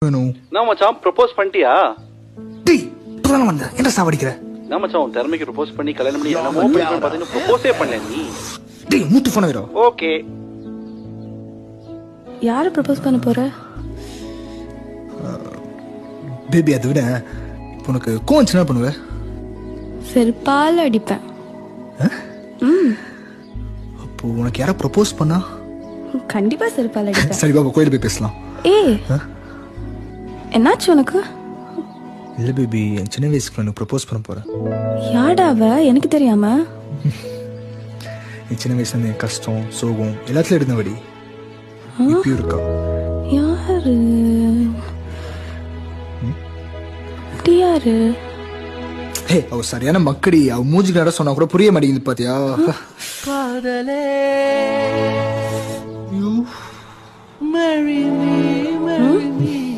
வேணும். நான் மச்சான் ப்ரொபோஸ் பண்ணிட்டியா? டேய் இப்பதான் வந்தேன், என்ன சாவடிக்கிற? நான் மச்சான் உன் திறமைக்கு ப்ரொபோஸ் பண்ணி கல்யாணம் பண்ணி என்னமோ பாத்தீங்கன்னா ப்ரொபோஸே பண்ணல நீ. டேய் மூட்டு போன வேற. ஓகே, யாரை ப்ரப்போஸ் பண்ண போற? பேபி அதை விட இப்போ உனக்கு கோவம் என்ன பண்ணுவ? செருப்பால் அடிப்பேன். அப்போ உனக்கு யாரா ப்ரப்போஸ் பண்ணா? கண்டிப்பா செருப்பால் அடிப்பேன். சரி பாபா கோயில போய் பேசலாம். ஏய் என்னாச்சு உனக்கு? இல்ல பேபி, என் சின்ன வயசுக்கு நான் ப்ரப்போஸ் பண்ண போறேன். யாடா அவ? எனக்கு தெரியாம. என் சின்ன வயசுல இருந்து என் கஷ்டம் சோகம் எல்லாத்துலயும் இருந்தபடி இப்பயும் இருக்கா. யாரு அப்படி யாரு? ஹே அவ சரியான மக்கடி, அவ மூஞ்சிக்கு நட சொன்னா கூட புரிய மாட்டேங்குது பாத்தியா? காதலே, you marry me.